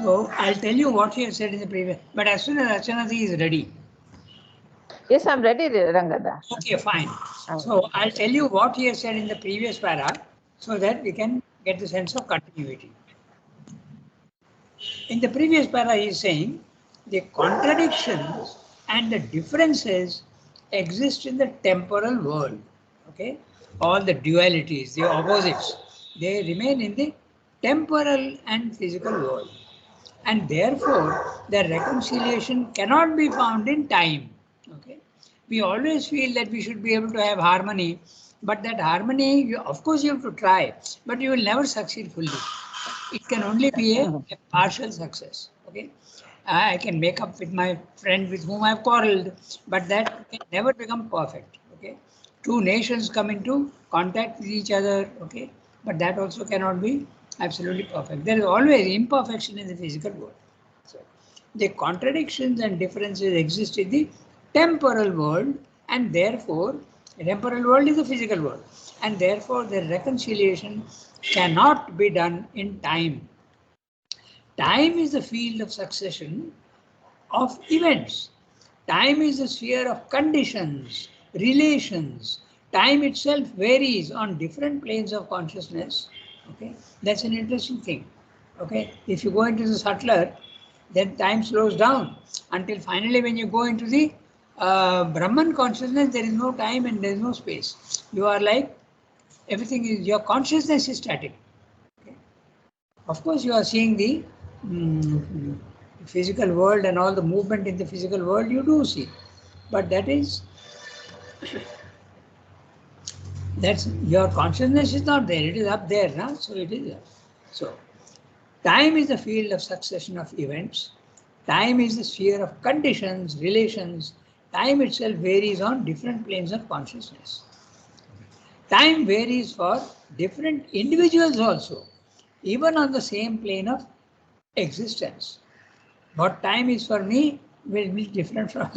So I'll tell you what he has said in the previous, but as soon as Archanaji is ready. Yes, I'm ready, Rangada. Okay, fine. So I'll tell you what he has said in the previous para so that we can get the sense of continuity. In the previous para, he is saying the contradictions and the differences exist in the temporal world. Okay, all the dualities, the opposites, they remain in the temporal and physical world, and therefore the reconciliation cannot be found in time. Okay, we always feel that we should be able to have harmony, but that harmony, of course, you have to try, but you will never succeed fully. It can only be a partial success. Okay, I can make up with my friend with whom I've quarreled, but that can never become perfect. Okay, two nations come into contact with each other. Okay, but that also cannot be absolutely perfect. There is always imperfection in the physical world. So, the contradictions and differences exist in the temporal world, and therefore, the temporal world is the physical world, and therefore, the reconciliation cannot be done in time. Time is the field of succession of events. Time is the sphere of conditions, relations. Time itself varies on different planes of consciousness. Okay, that's an interesting thing. Okay, if you go into the subtler, then time slows down until finally, when you go into the Brahman consciousness, there is no time and there is no space. You are like everything is, your consciousness is static. Okay. Of course, you are seeing the physical world and all the movement in the physical world, you do see, but that's your consciousness is not there, it is up there now. So it is there. So time is the field of succession of events, time is the sphere of conditions, relations. Time itself varies on different planes of consciousness. Time varies for different individuals also, even on the same plane of existence. What time is for me will be different from.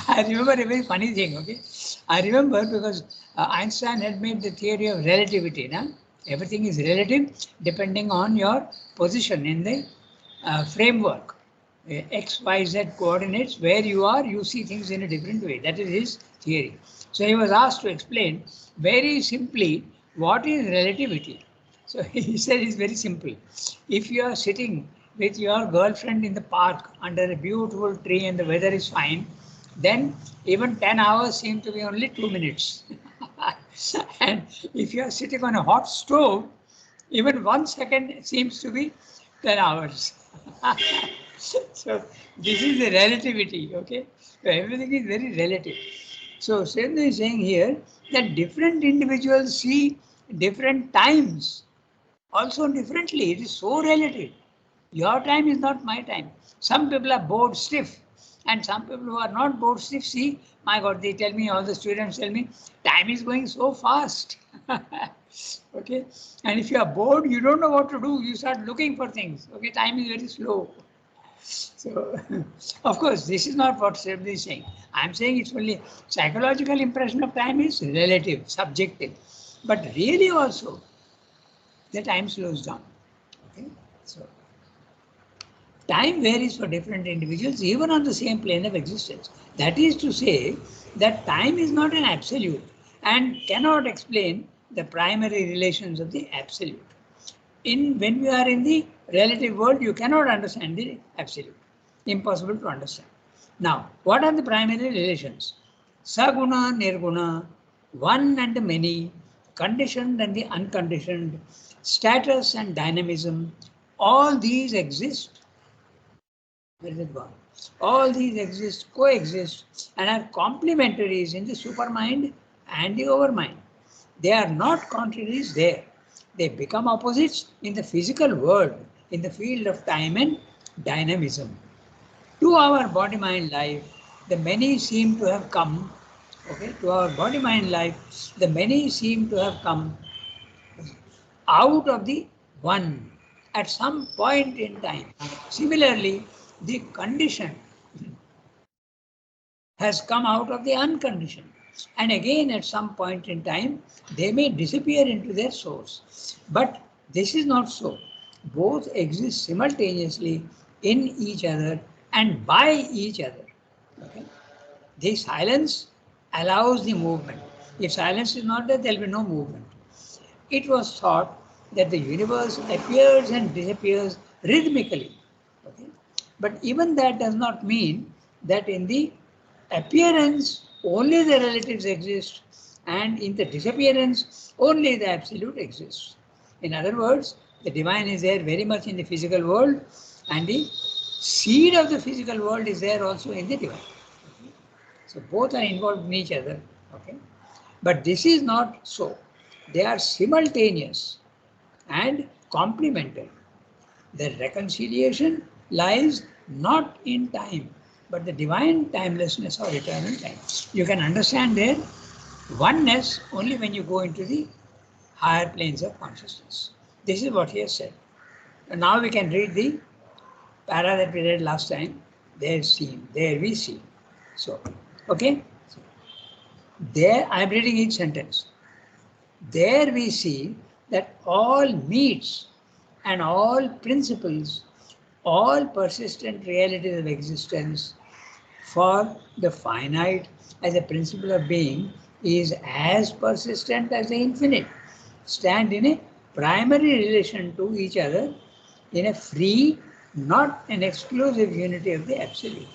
I remember a very funny thing. Okay, I remember because Einstein had made the theory of relativity. Na? Everything is relative depending on your position in the framework. X, Y, Z coordinates, where you are, you see things in a different way. That is his theory. So he was asked to explain very simply what is relativity. So he said it's very simple. If you are sitting with your girlfriend in the park under a beautiful tree and the weather is fine, then even 10 hours seem to be only 2 minutes. And if you are sitting on a hot stove, even 1 second seems to be 10 hours. So this is the relativity, okay? So everything is very relative. So Sridhar is saying here that different individuals see different times also differently. It is so relative. Your time is not my time. Some people are bored stiff, and some people who are not bored stiff see, my God, they tell me, all the students tell me, time is going so fast. Okay, and if you are bored, you don't know what to do. You start looking for things. Okay, time is very slow. So, of course, this is not what Sridhar is saying. I am saying it's only psychological impression of time is relative, subjective, but really also the time slows down. Okay, so time varies for different individuals, even on the same plane of existence. That is to say that time is not an absolute and cannot explain the primary relations of the absolute. When we are in the relative world, you cannot understand the absolute. Impossible to understand. Now, what are the primary relations? Saguna, Nirguna, one and many, conditioned and the unconditioned, status and dynamism, all these exist. Where is it gone? All these exist, coexist, and are complementaries in the supermind and the overmind. They are not contraries there. They become opposites in the physical world, in the field of time and dynamism. To our body-mind life, the many seem to have come, okay, to our body-mind life, the many seem to have come out of the one at some point in time. Similarly, the condition has come out of the unconditioned. And again, at some point in time, they may disappear into their source. But this is not so. Both exist simultaneously in each other and by each other. Okay? The silence allows the movement. If silence is not there, there will be no movement. It was thought that the universe appears and disappears rhythmically. Okay? But even that does not mean that in the appearance only the relatives exist and in the disappearance only the absolute exists. In other words, the divine is there very much in the physical world and the seed of the physical world is there also in the divine. So both are involved in each other. Okay? But this is not so. They are simultaneous and complementary. The reconciliation lies not in time, but the divine timelessness or eternal time. You can understand their oneness only when you go into the higher planes of consciousness. This is what he has said. And now we can read the para that we read last time. There we see. So, okay. There, I am reading each sentence. There we see that all meets and all principles, all persistent realities of existence for the finite as a principle of being is as persistent as the infinite, stand in a primary relation to each other in a free, not an exclusive unity of the absolute.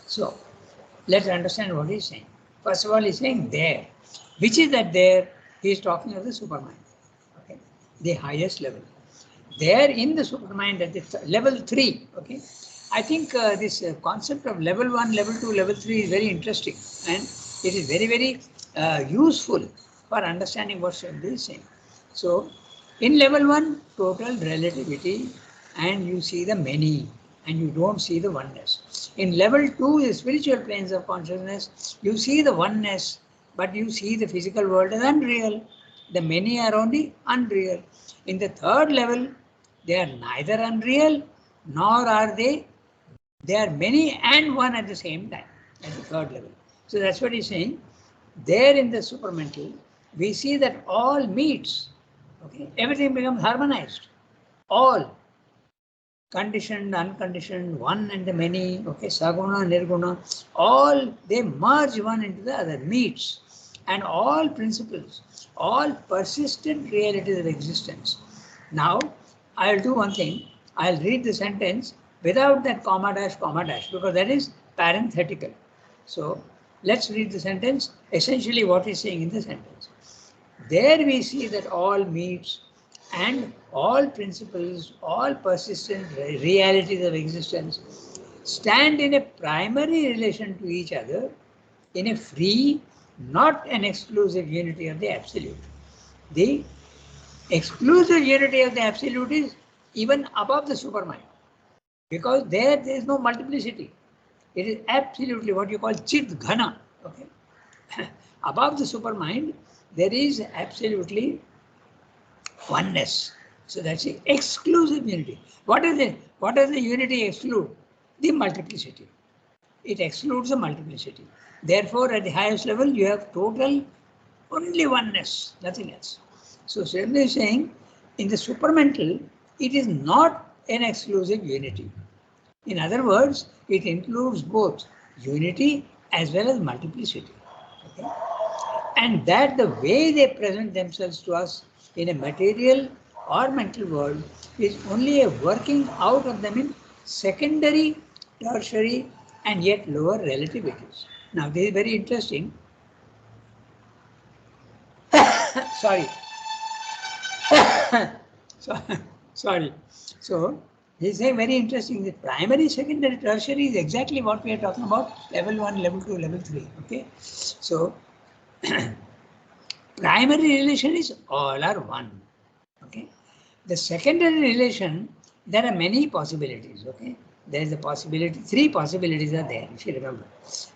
So, let's understand what he's saying. First of all, he's saying there. Which is that there? He is talking of the supermind, okay, the highest level. There in the supermind at the level 3, okay. I think this concept of level 1, level 2, level 3 is very interesting and it is very, very useful for understanding what Shabda is saying. So, in level 1, total relativity and you see the many and you don't see the oneness. In level 2, the spiritual planes of consciousness, you see the oneness, but you see the physical world as unreal. The many are only unreal. In the third level, they are neither unreal nor are they are many and one at the same time at the third level. So that's what he's saying. There in the supramental, we see that all meets. Okay, everything becomes harmonized. All. Conditioned, unconditioned, one and the many, okay, saguna, nirguna, all they merge one into the other, meets, and all principles, all persistent realities of existence. Now, I'll do one thing, I'll read the sentence without that comma dash, because that is parenthetical. So, let's read the sentence, essentially what he's saying in the sentence. There we see that all meets and all principles, all persistent realities of existence stand in a primary relation to each other in a free, not an exclusive unity of the absolute. The exclusive unity of the absolute is even above the supermind because there is no multiplicity. It is absolutely what you call chit ghana. Okay? Above the supermind, there is absolutely oneness. So that's the exclusive unity. What is it? What does the unity exclude? The multiplicity. It excludes the multiplicity. Therefore, at the highest level, you have total only oneness, nothing else. So Shabda is saying, in the supramental, it is not an exclusive unity. In other words, it includes both unity as well as multiplicity. Okay? And that the way they present themselves to us in a material or mental world is only a working out of them in secondary, tertiary, and yet lower relativities. Now, this is very interesting. Sorry. Sorry. So, he's saying very interesting. The primary, secondary, tertiary is exactly what we are talking about. Level 1, level 2, level 3. Okay. So, primary relation is all are one. Okay. The secondary relation, there are many possibilities. Okay. There is a possibility, 3 possibilities are there, if you remember.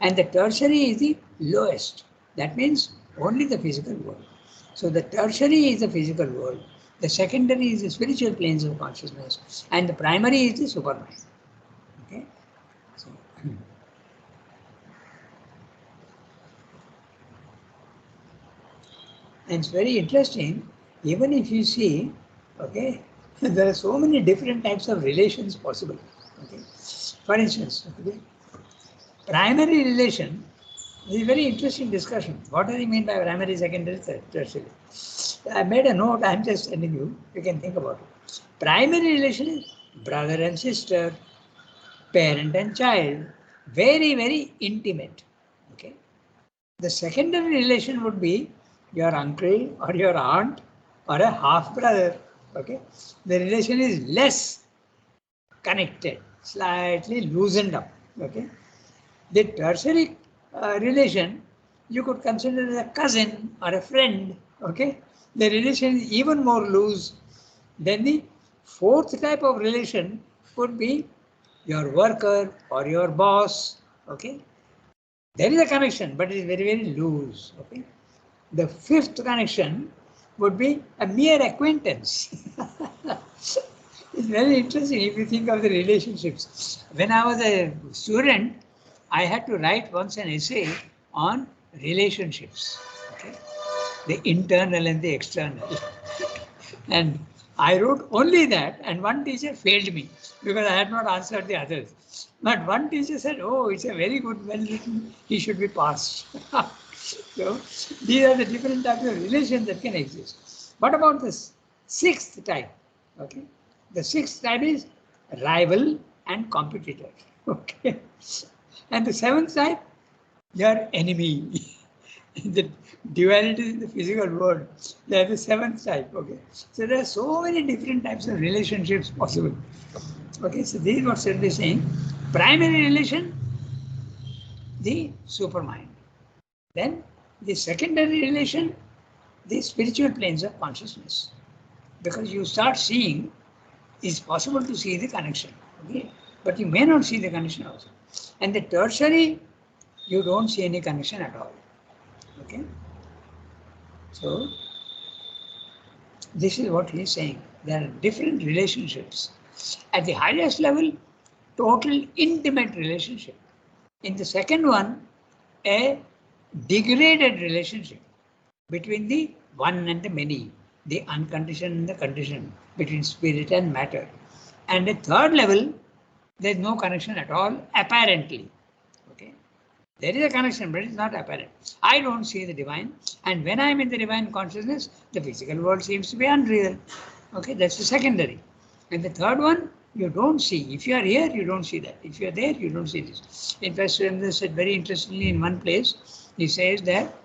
And the tertiary is the lowest. That means only the physical world. So the tertiary is the physical world. The secondary is the spiritual planes of consciousness. And the primary is the supermind. Okay. So, and it's very interesting, even if you see, okay, There are so many different types of relations possible. Okay. For instance, okay, primary relation is a very interesting discussion. What does he mean by primary, secondary, tertiary? I made a note, I'm just telling you, you can think about it. Primary relation is brother and sister, parent and child, very, very intimate. Okay. The secondary relation would be your uncle or your aunt or a half brother. Okay. The relation is less connected, slightly loosened up. Okay. The tertiary relation you could consider as a cousin or a friend. Okay. The relation is even more loose. Then the fourth type of relation would be your worker or your boss. Okay. There is a connection, but it is very, very loose. Okay. The fifth connection would be a mere acquaintance. It's very interesting if you think of the relationships. When I was a student, I had to write once an essay on relationships. Okay. The internal and the external. And I wrote only that, and one teacher failed me because I had not answered the others. But one teacher said, "Oh, it's a very good, well written, he should be passed." So these are the different types of relations that can exist. What about this sixth type? Okay, the sixth type is rival and competitor. Okay, and the seventh type, your enemy. The duality in the physical world, they are the seventh type. Okay, so there are so many different types of relationships possible. Okay, so this is what Siddharth is saying. Primary relation, the supermind. Then the secondary relation, the spiritual planes of consciousness. Because you start seeing, it's possible to see the connection. Okay, but you may not see the connection also. And the tertiary, you don't see any connection at all. Okay. So, this is what he is saying. There are different relationships. At the highest level, total intimate relationship. In the second one, a degraded relationship between the one and the many, the unconditioned and the conditioned, between spirit and matter. And at third level, there is no connection at all, apparently. Okay. There is a connection, but it's not apparent. I don't see the divine, and when I am in the divine consciousness, the physical world seems to be unreal. Okay, that's the secondary. And the third one, you don't see. If you are here, you don't see that. If you are there, you don't see this. In fact, Surendra said very interestingly in one place, he says that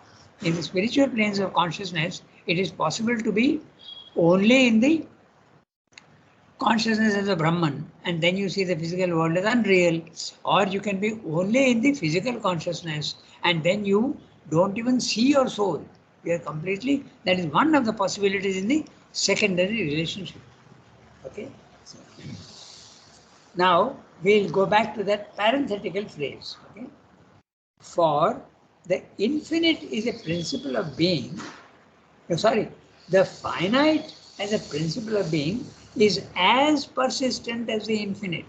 in the spiritual planes of consciousness, it is possible to be only in the consciousness as a Brahman, and then you see the physical world as unreal, or you can be only in the physical consciousness, and then you don't even see your soul. You are completely, that is one of the possibilities in the secondary relationship. Okay. So, now we'll go back to that parenthetical phrase. Okay. For the infinite is a principle of being. The finite as a principle of being is as persistent as the infinite.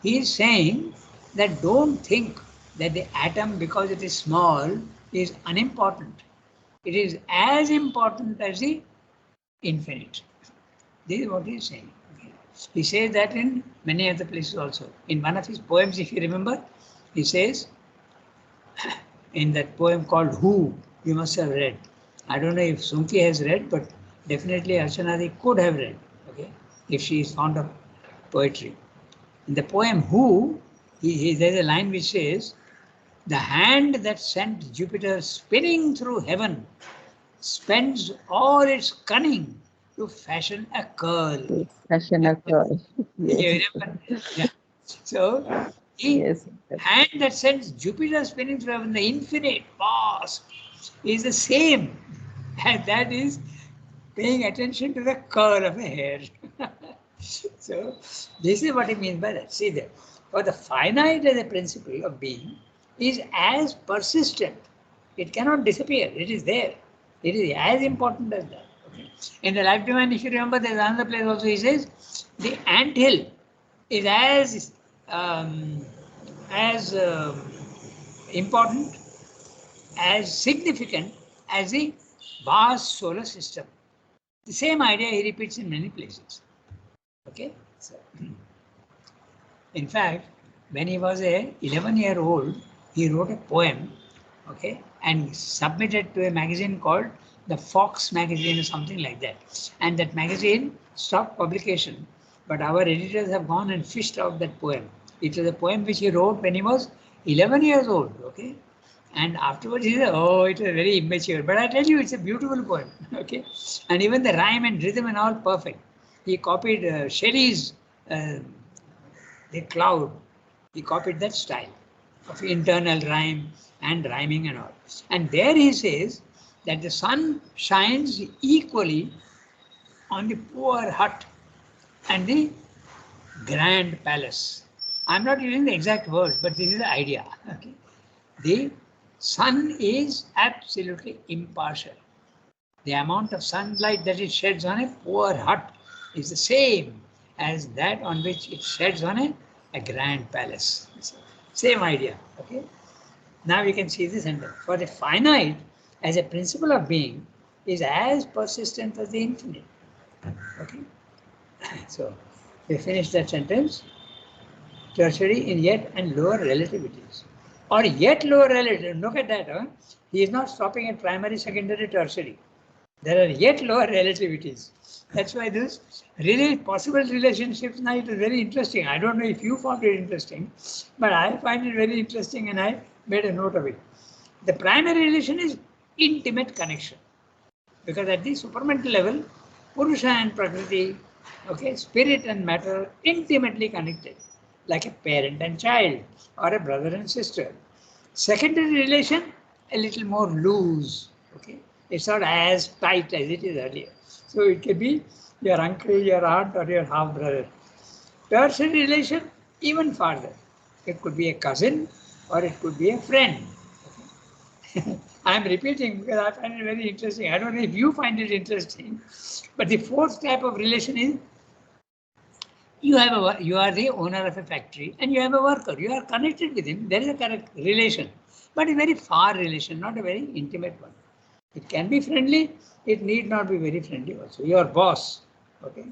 He is saying that don't think that the atom, because it is small, is unimportant. It is as important as the infinite. This is what he is saying. He says that in many other places also. In one of his poems, if you remember, he says, in that poem called Who, you must have read. I don't know if Sunki has read, but definitely Archanadi could have read, okay, if she is fond of poetry. In the poem Who, there's a line which says, the hand that sent Jupiter spinning through heaven spends all its cunning to fashion a curl. Fashion a curl. Yes. Yeah. So, the Yes. hand that sends Jupiter spinning through heaven, the infinite, vast, is the same. And that is paying attention to the curl of a hair. So, this is what he means by that. See there. For the finite as a principle of being is as persistent. It cannot disappear. It is there. It is as important as that. Okay. In the Life Divine, if you remember, there's another place also he says, the anthill is as important, as significant as the vast solar system. The same idea he repeats in many places. Okay. So, in fact, when he was a 11-year-old, he wrote a poem, okay, and submitted to a magazine called the Fox magazine or something like that. And that magazine stopped publication, but our editors have gone and fished out that poem. It was a poem which he wrote when he was 11 years old, okay. And afterwards he said, oh, it was very immature. But I tell you, it's a beautiful poem, okay. And even the rhyme and rhythm and all perfect. He copied Shelley's uh, The Cloud. He copied that style of internal rhyme and rhyming and all. And there he says that the sun shines equally on the poor hut and the grand palace. I'm not using the exact words, but this is the idea. Okay. The sun is absolutely impartial. The amount of sunlight that it sheds on a poor hut is the same as that on which it sheds on a grand palace. Same idea. Okay. Now we can see the sentence. For the finite, as a principle of being, is as persistent as the infinite. Okay. So we finish that sentence. Tertiary in yet and lower relativities. Or yet lower relative. Look at that. Huh? He is not stopping at primary, secondary, tertiary. There are yet lower relativities. That's why this really possible relationships now it is very interesting. I don't know if you found it interesting, but I find it very interesting and I made a note of it. The primary relation is intimate connection. Because at the supramental level, Purusha and Prakriti, okay, spirit and matter intimately connected, like a parent and child or a brother and sister. Secondary relation, a little more loose, okay. It's not as tight as it is earlier. So it can be your uncle, your aunt, or your half brother. Tertiary relation, even farther. It could be a cousin or it could be a friend. I'm repeating because I find it very interesting. I don't know if you find it interesting, but the fourth type of relation is you are the owner of a factory and you have a worker. You are connected with him. There is a correct relation, but a very far relation, not a very intimate one. It can be friendly. It need not be very friendly also. Your boss, okay.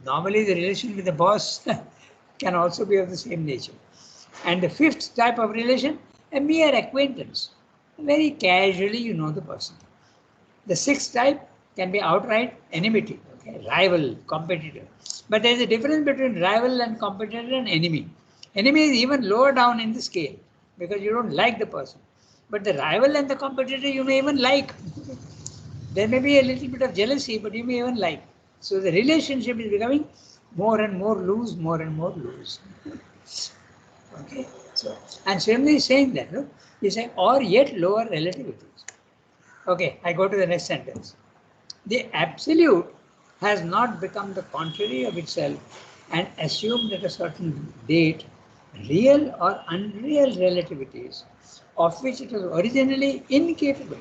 Normally, the relation with the boss can also be of the same nature. And the fifth type of relation, a mere acquaintance. Very casually, you know the person. The sixth type can be outright enmity, okay? Rival, competitor. But there is a difference between rival and competitor and enemy. Enemy is even lower down in the scale because you don't like the person. But the rival and the competitor you may even like. There may be a little bit of jealousy, but you may even like. So the relationship is becoming more and more loose, more and more loose. Okay. So, and Swami is saying that, no? He's saying, or yet lower relativities. Okay, I go to the next sentence. The absolute has not become the contrary of itself and assumed at a certain date real or unreal relativities of which it was originally incapable.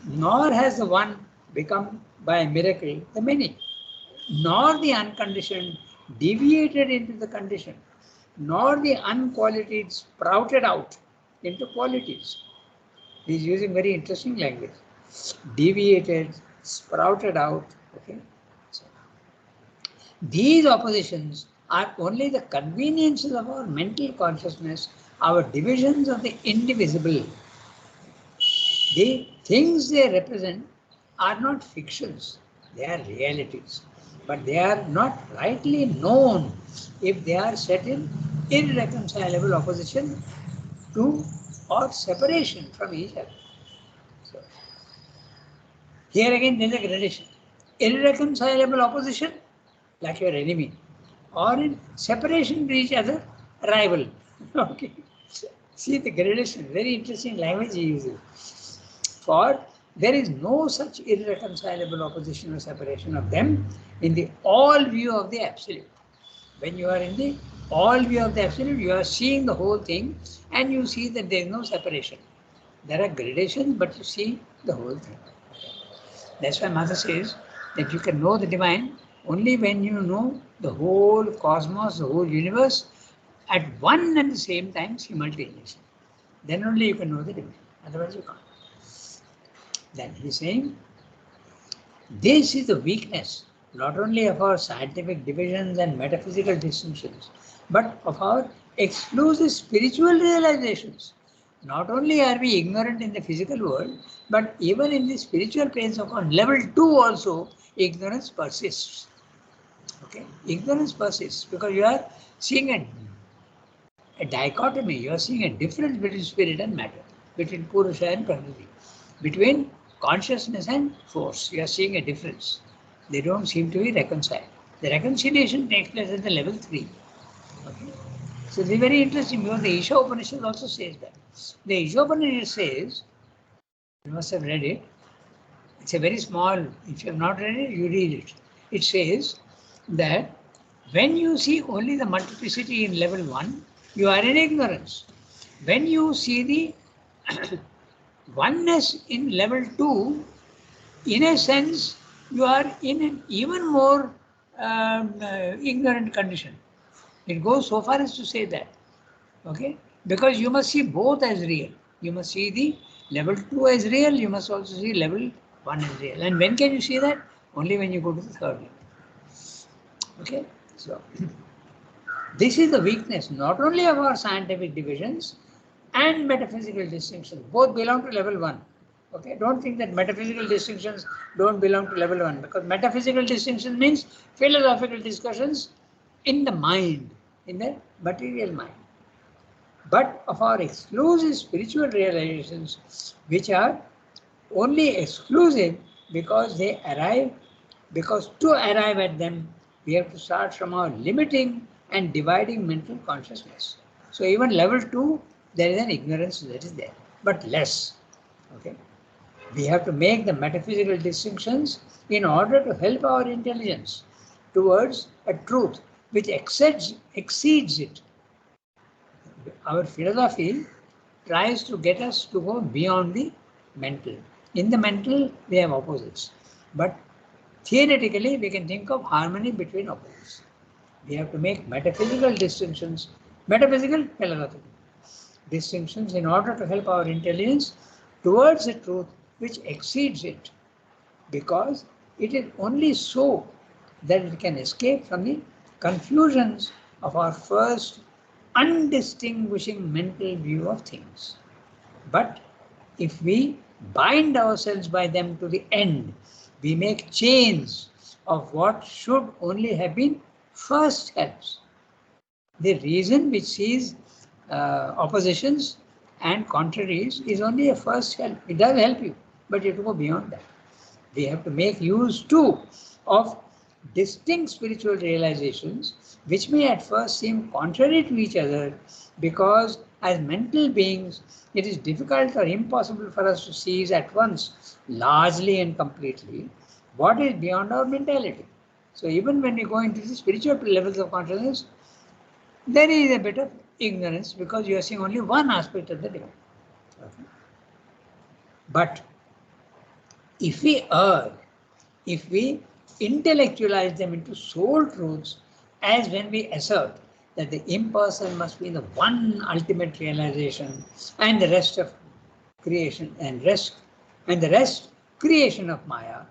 Nor has the one become by a miracle the many, nor the unconditioned deviated into the condition, nor the unqualities sprouted out into qualities. He is using very interesting language. Deviated, sprouted out. Okay. So, these oppositions are only the conveniences of our mental consciousness, our divisions of the indivisible. The things they represent are not fictions, they are realities. But they are not rightly known if they are set in irreconcilable opposition to or separation from each other. So, here again there is a gradation. Irreconcilable opposition, like your enemy, or in separation to each other, rival. Okay. See the gradation, very interesting language he uses. For there is no such irreconcilable opposition or separation of them in the all view of the absolute. When you are in the all view of the absolute, you are seeing the whole thing and you see that there is no separation. There are gradations, but you see the whole thing. That's why Mother says that you can know the divine only when you know the whole cosmos, the whole universe at one and the same time simultaneously. Then only you can know the divine. Otherwise you can't. Then he's saying, this is the weakness not only of our scientific divisions and metaphysical distinctions, but of our exclusive spiritual realizations. Not only are we ignorant in the physical world, but even in the spiritual planes of on level 2 also, ignorance persists. Okay, ignorance persists because you are seeing a dichotomy, you are seeing a difference between spirit and matter, between Purusha and Prakriti, between consciousness and force. You are seeing a difference. They don't seem to be reconciled. The reconciliation takes place at the level 3. Okay. So this is very interesting because the Isha Upanishad also says that. The Isha Upanishad says, you must have read it, it's a very small, if you have not read it, you read it. It says that when you see only the multiplicity in level 1, you are in ignorance. When you see the oneness in level 2, in a sense, you are in an even more ignorant condition. It goes so far as to say that, okay? Because you must see both as real. You must see the level 2 as real, you must also see level 1 as real. And when can you see that? Only when you go to the third level. Okay, so this is the weakness not only of our scientific divisions and metaphysical distinctions. Both belong to level 1. Okay, don't think that metaphysical distinctions don't belong to level 1, because metaphysical distinction means philosophical discussions in the mind, in the material mind. But of our exclusive spiritual realizations, which are only exclusive because they arrive, because to arrive at them, we have to start from our limiting and dividing mental consciousness. So even level 2, there is an ignorance that is there, but less. Okay. We have to make the metaphysical distinctions in order to help our intelligence towards a truth which exceeds it. Our philosophy tries to get us to go beyond the mental. In the mental, we have opposites. But theoretically, we can think of harmony between opposites. We have to make metaphysical distinctions, metaphysical, philosophical distinctions in order to help our intelligence towards a truth which exceeds it. Because it is only so that it can escape from the confusions of our first undistinguishing mental view of things. But if we bind ourselves by them to the end, we make chains of what should only have been first helps. The reason which sees oppositions and contraries is only a first help. It does help you, but you have to go beyond that. We have to make use too of distinct spiritual realizations which may at first seem contrary to each other, because as mental beings it is difficult or impossible for us to seize at once largely and completely what is beyond our mentality. So even when we go into the spiritual levels of consciousness, there is a bit of ignorance because you are seeing only one aspect of the divine. Okay. But if we err, if we intellectualize them into soul truths, as when we assert that the impersonal must be the one ultimate realization and the rest of creation and the rest creation of Maya,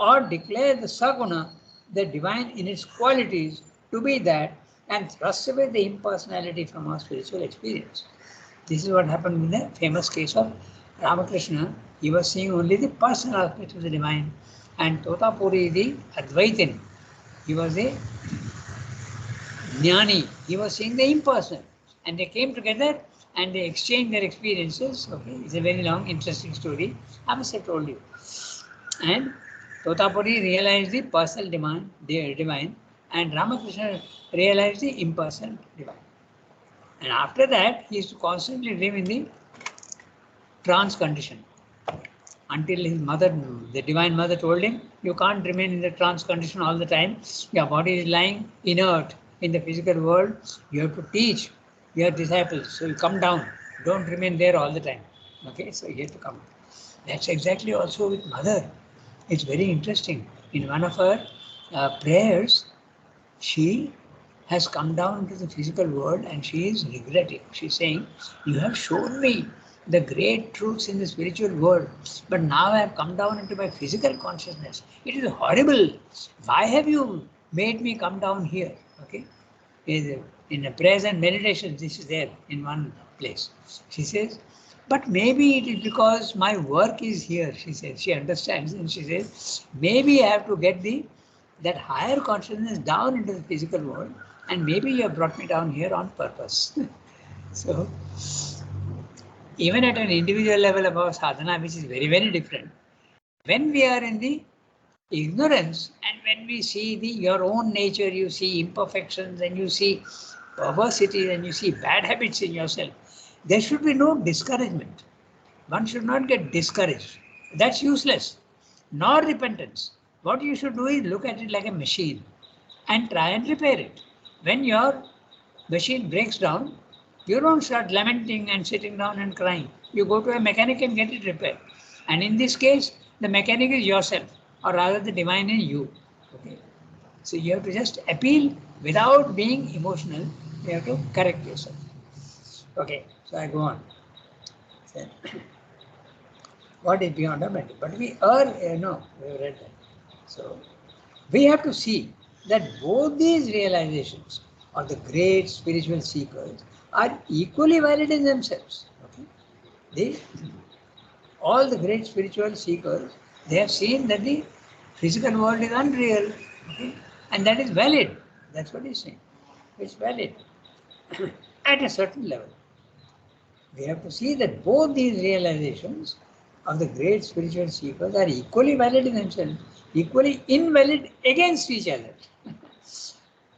or declare the Saguna, the divine in its qualities, to be that, and thrust away the impersonality from our spiritual experience. This is what happened in the famous case of Ramakrishna. He was seeing only the personal aspect of the divine, and Totapuri, the Advaitin, he was a Jnani, he was seeing the impersonal, and they came together and they exchanged their experiences. Okay, it's a very long, interesting story. I must have told you. And Totapuri realized the personal divine, and Ramakrishna realized the impersonal divine. And after that, he used to constantly live in the trance condition until his mother, the divine mother, told him, you can't remain in the trance condition all the time. Your body is lying inert in the physical world. You have to teach your disciples. So you come down. Don't remain there all the time. Okay, so you have to come. That's exactly also with mother. It's very interesting. In one of her prayers, she has come down into the physical world and she is regretting. She's saying, you have shown me the great truths in the spiritual world, but now I have come down into my physical consciousness. It is horrible. Why have you made me come down here? Okay. In the prayers and meditation, this is there in one place. She says, but maybe it is because my work is here, she says. She understands and she says, maybe I have to get that higher consciousness down into the physical world, and maybe you have brought me down here on purpose. So, even at an individual level of our sadhana, which is very, very different, when we are in the ignorance and when we see your own nature, you see imperfections and you see perversity and you see bad habits in yourself, there should be no discouragement. One should not get discouraged. That's useless. Nor repentance. What you should do is look at it like a machine and try and repair it. When your machine breaks down, you don't start lamenting and sitting down and crying. You go to a mechanic and get it repaired. And in this case, the mechanic is yourself, or rather the divine is you. Okay. So you have to just appeal without being emotional. You have to correct yourself. Okay, so I go on. What is beyond our mental? But we are, no, we have read that. So we have to see that both these realizations of the great spiritual seekers are equally valid in themselves. Okay? All the great spiritual seekers, they have seen that the physical world is unreal. Okay? And that is valid. That's what he's saying. It's valid at a certain level. We have to see that both these realizations of the great spiritual seekers are equally valid in themselves, equally invalid against each other.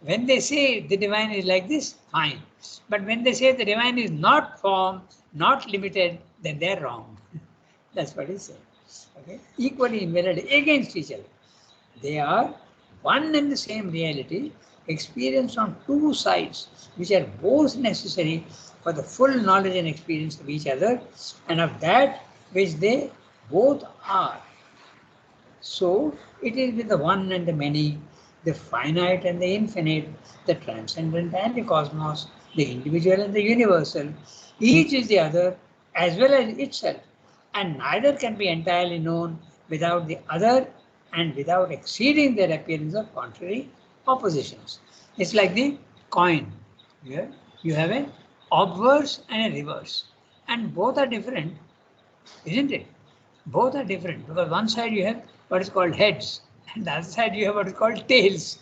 When they say the divine is like this, fine. But when they say the divine is not form, not limited, then they're wrong. That's what he said. Okay? Equally invalid against each other. They are one and the same reality experienced on two sides, which are both necessary for the full knowledge and experience of each other and of that which they both are. So it is with the one and the many, the finite and the infinite, the transcendent and the cosmos, the individual and the universal. Each is the other as well as itself, and neither can be entirely known without the other and without exceeding their appearance of contrary oppositions. It's like the coin. Here you have an obverse and a reverse, and both are different, isn't it? Both are different because one side you have what is called heads, and the other side you have what is called tails.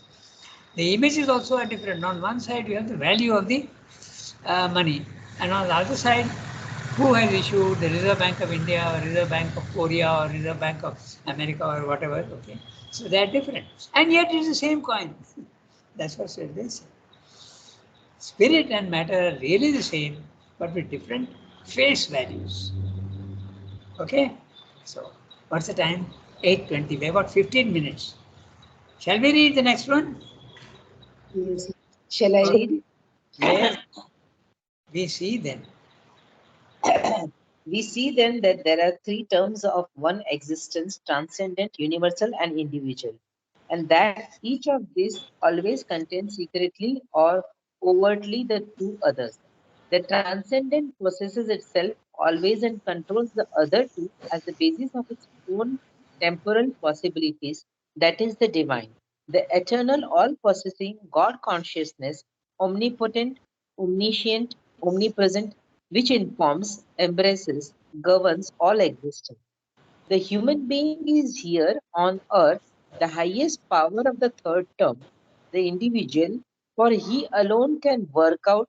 The images also are different. On one side you have the value of the money, and on the other side, who has issued the Reserve Bank of India or Reserve Bank of Korea or Reserve Bank of America or whatever. Okay, so they are different, and yet it's the same coin. That's what said this. Spirit and matter are really the same, but with different face values. Okay, so what's the time? 8:20. We have about 15 minutes. Shall we read the next one? Yes. Shall I read? Yes. We see then. We see then that there are three terms of one existence: transcendent, universal, and individual, and that each of these always contains secretly or overtly the two others. The transcendent possesses itself always and controls the other two as the basis of its own temporal possibilities, that is the divine. The eternal, all possessing God consciousness, omnipotent, omniscient, omnipresent, which informs, embraces, governs all existence. The human being is here on earth the highest power of the third term, the individual, for he alone can work out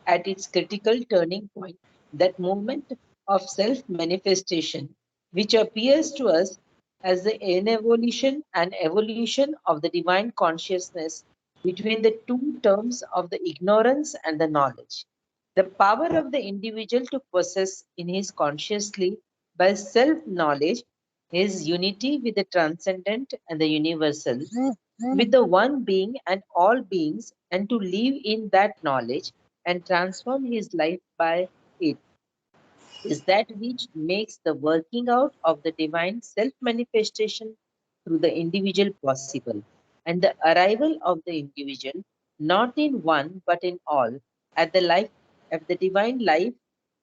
at its critical turning point that moment of self manifestation, which appears to us as the inevolution and evolution of the divine consciousness between the two terms of the ignorance and the knowledge. The power of the individual to possess in his consciously by self knowledge his unity with the transcendent and the universal, with the one being and all beings, and to live in that knowledge and transform his life by it, is that which makes the working out of the divine self manifestation through the individual possible, and the arrival of the individual not in one but in all at the life of the divine life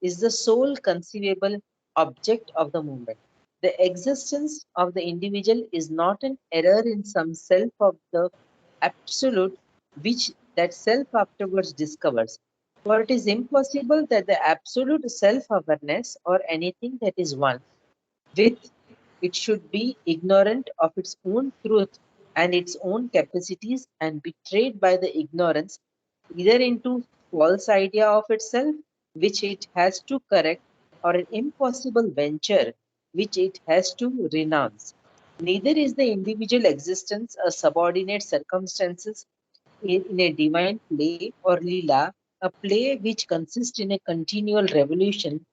is the sole conceivable object of the movement. The existence of the individual is not an error in some self of the absolute which that self afterwards discovers. For it is impossible that the absolute self-awareness or anything that is one with it should be ignorant of its own truth and its own capacities and betrayed by the ignorance either into false idea of itself which it has to correct or an impossible venture which it has to renounce. Neither is the individual existence a subordinate circumstances in a divine play or lila, a play which consists in a continual revolution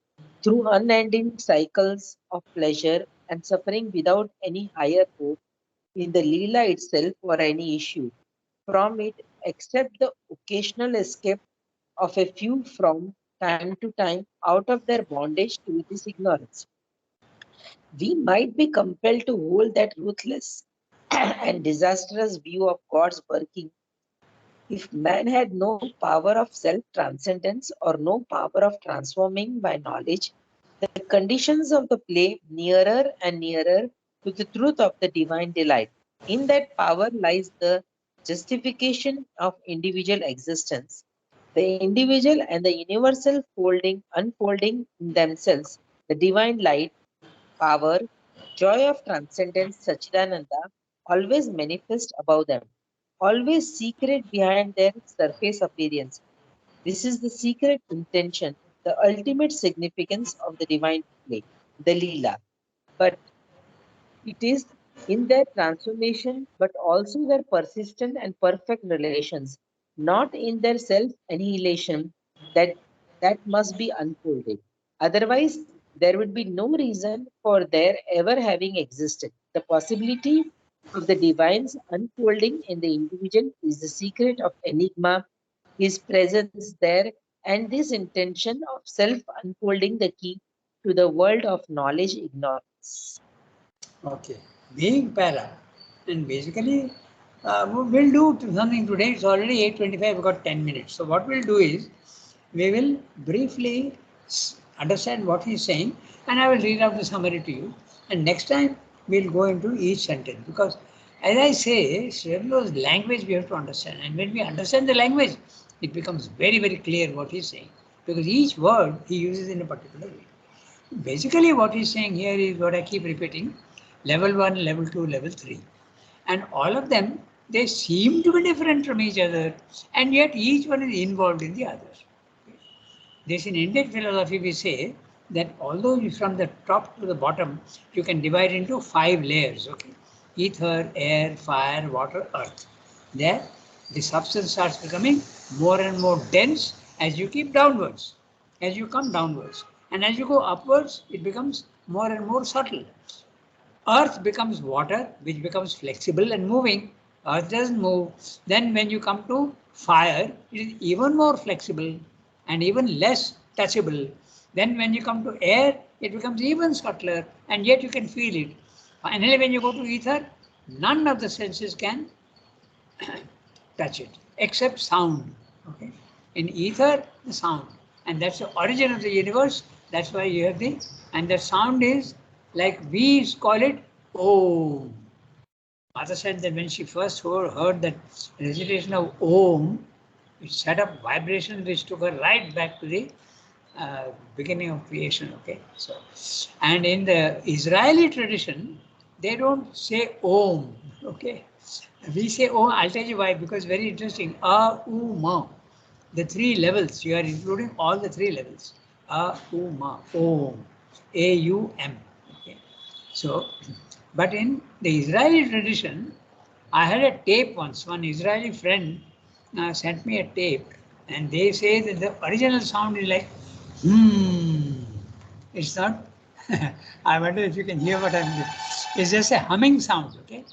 through unending cycles of pleasure and suffering without any higher hope in the lila itself or any issue from it except the occasional escape of a few from time to time out of their bondage to this ignorance. We might be compelled to hold that ruthless and disastrous view of God's working if man had no power of self transcendence or no power of transforming by knowledge, the conditions of the play nearer and nearer to the truth of the divine delight. In that power lies the justification of individual existence. The individual and the universal unfolding in themselves the divine light, power, joy of transcendence, Sachidananda, always manifest above them, always secret behind their surface appearance. This is the secret intention, the ultimate significance of the divine play, the Leela. But it is in their transformation, but also their persistent and perfect relations, not in their self annihilation that must be unfolded. Otherwise, there would be no reason for their ever having existed. The possibility of the divine's unfolding in the individual is the secret of enigma, his presence there, and this intention of self unfolding the key to the world of knowledge ignorance. Okay. Being para. And basically, we'll do something today. It's already 8:25. We've got 10 minutes. So what we'll do is, we will briefly understand what he's saying, and I will read out the summary to you. And next time, we'll go into each sentence. Because, as I say, Sri language we have to understand. And when we understand the language, it becomes very, very clear what he's saying. Because each word he uses in a particular way. Basically, what he's saying here is what I keep repeating: level 1, level 2, level 3. And all of them, they seem to be different from each other, and yet each one is involved in the other. This in Indian philosophy, we say that although from the top to the bottom, you can divide into 5 layers, okay? Ether, air, fire, water, earth. There, the substance starts becoming more and more dense as you keep downwards, as you come downwards. And as you go upwards, it becomes more and more subtle. Earth becomes water, which becomes flexible and moving. Earth doesn't move. Then when you come to fire, it is even more flexible and even less touchable. Then when you come to air, it becomes even subtler, and yet you can feel it. Finally, when you go to ether, none of the senses can touch it, except sound. Okay. In ether, the sound. And that's the origin of the universe. That's why you have and the sound is like we call it Om. Mother said that when she first heard that recitation of Om, it set up vibration which took her right back to the beginning of creation. Okay, so and in the Israeli tradition, they don't say Om. Okay, we say Om. I'll tell you why. Because very interesting. A, U, Ma. The 3 levels. You are including all the 3 levels. A, U, Ma. Om. A, U, M. Okay. So, but in the Israeli tradition, I had a tape once. One Israeli friend sent me a tape, and they say that the original sound is like, hmm. It's not. I wonder if you can hear what I'm doing. It's just a humming sound. Okay.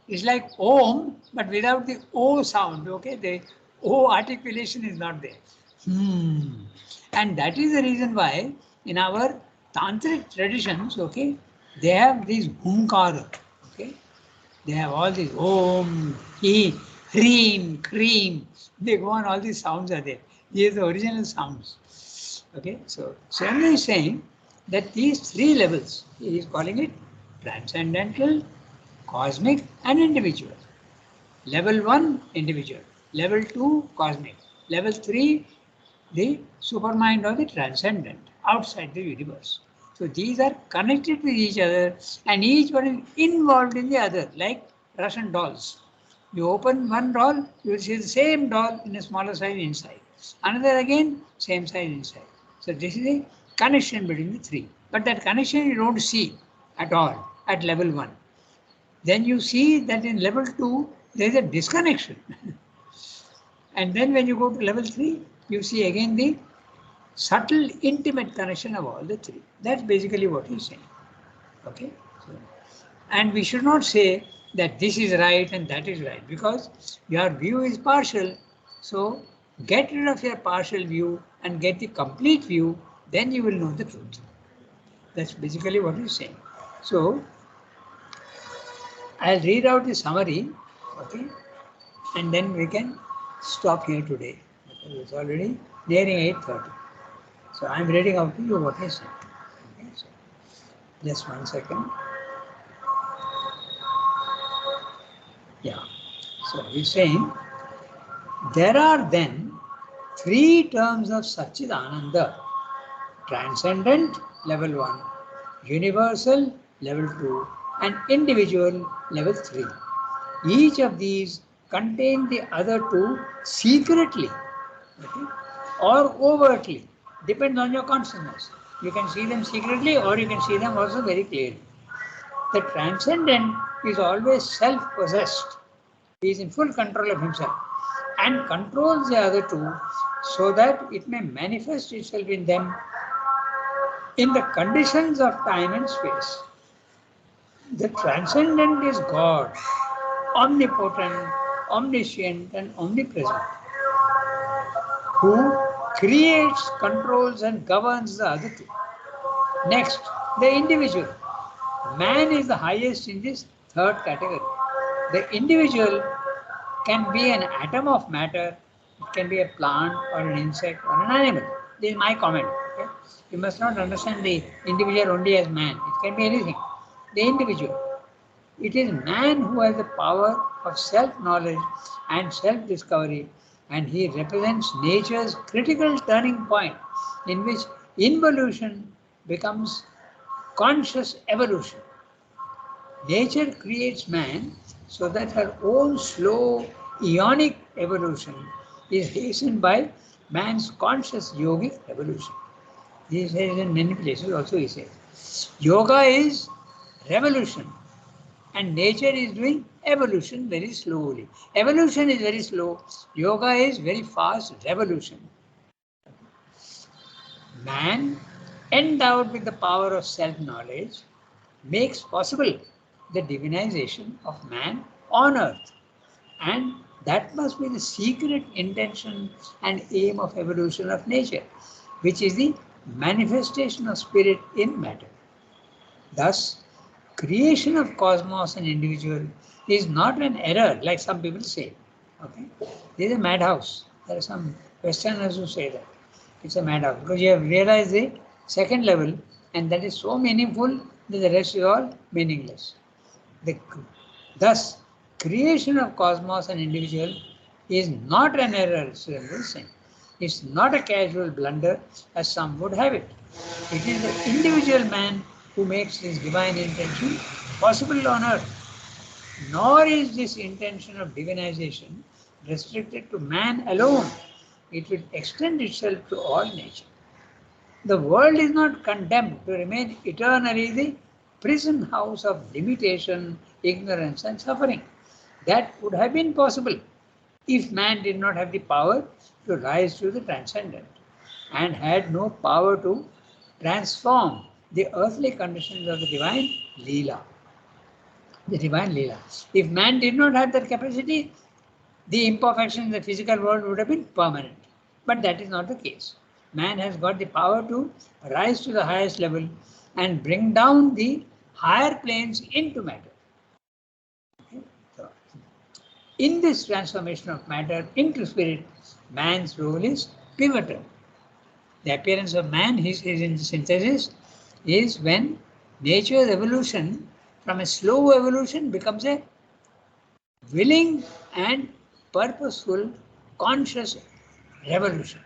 It's like Om, but without the O sound. Okay. The O articulation is not there. Hmm. And that is the reason why in our tantric traditions, okay, they have these humkara, okay, they have all these om, he, hreem, cream, they go on, all these sounds are there. These are the original sounds. Okay, so Swami is saying that these three levels, he is calling it transcendental, cosmic, and individual. Level 1, individual. Level 2, cosmic. Level 3, the supermind or the transcendent, outside the universe. So these are connected with each other and each one is involved in the other, like Russian dolls. You open one doll, you will see the same doll in a smaller size inside. Another again, same size inside. So this is a connection between the three. But that connection you don't see at all at level 1. Then you see that in level 2, there is a disconnection. And then when you go to level 3, you see again the subtle, intimate connection of all the three. That's basically what he's saying. Okay? So, and we should not say that this is right and that is right because your view is partial. So get rid of your partial view and get the complete view, then you will know the truth. That's basically what he's saying. So I'll read out the summary, okay, and then we can stop here today. It's already nearing 8:30. So I'm reading out to you what he said. Okay, so just 1 second. Yeah. So he's saying there are then three terms of Satchidananda: transcendent, level 1, universal, level 2, and individual, level 3. Each of these contain the other two secretly, okay, or overtly, depends on your consciousness. You can see them secretly or you can see them also very clearly. The transcendent is always self-possessed. He is in full control of himself and controls the other two so that it may manifest itself in them in the conditions of time and space. The transcendent is God, omnipotent, omniscient, and omnipresent, who creates, controls, and governs the other two. Next, the individual. Man is the highest in this third category. The individual can be an atom of matter, it can be a plant or an insect or an animal. This is my comment. Okay? You must not understand the individual only as man. It can be anything. The individual. It is man who has the power of self-knowledge and self-discovery, and he represents nature's critical turning point in which involution becomes conscious evolution. Nature creates man so that her own slow, ionic evolution is hastened by man's conscious yogic evolution. This is in many places also he says. Yoga is revolution and nature is doing evolution very slowly. Evolution is very slow, yoga is very fast revolution. Man, endowed with the power of self-knowledge, makes possible the divinization of man on earth. And that must be the secret intention and aim of evolution of nature, which is the manifestation of spirit in matter. Thus, creation of cosmos and individual is not an error, like some people say. Okay, this is a madhouse. There are some Westerners who say that it's a madhouse because you have realized the second level, and that is so meaningful that the rest is all meaningless. Thus, creation of cosmos and individual is not an error, it's not a casual blunder as some would have it. It is the individual man who makes this divine intention possible on earth. Nor is this intention of divinization restricted to man alone. It will extend itself to all nature. The world is not condemned to remain eternally the prison house of limitation, ignorance, and suffering. That would have been possible if man did not have the power to rise to the transcendent and had no power to transform the earthly conditions of the divine Leela. The divine Leela. If man did not have that capacity, the imperfection in the physical world would have been permanent. But that is not the case. Man has got the power to rise to the highest level and bring down the higher planes into matter. Okay? So, in this transformation of matter into spirit, man's role is pivotal. The appearance of man, he says in the synthesis, is when nature's evolution from a slow evolution becomes a willing and purposeful, conscious revolution.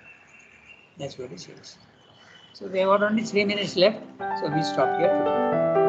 That's what it says. So we have got only 3 minutes left, so we stop here today.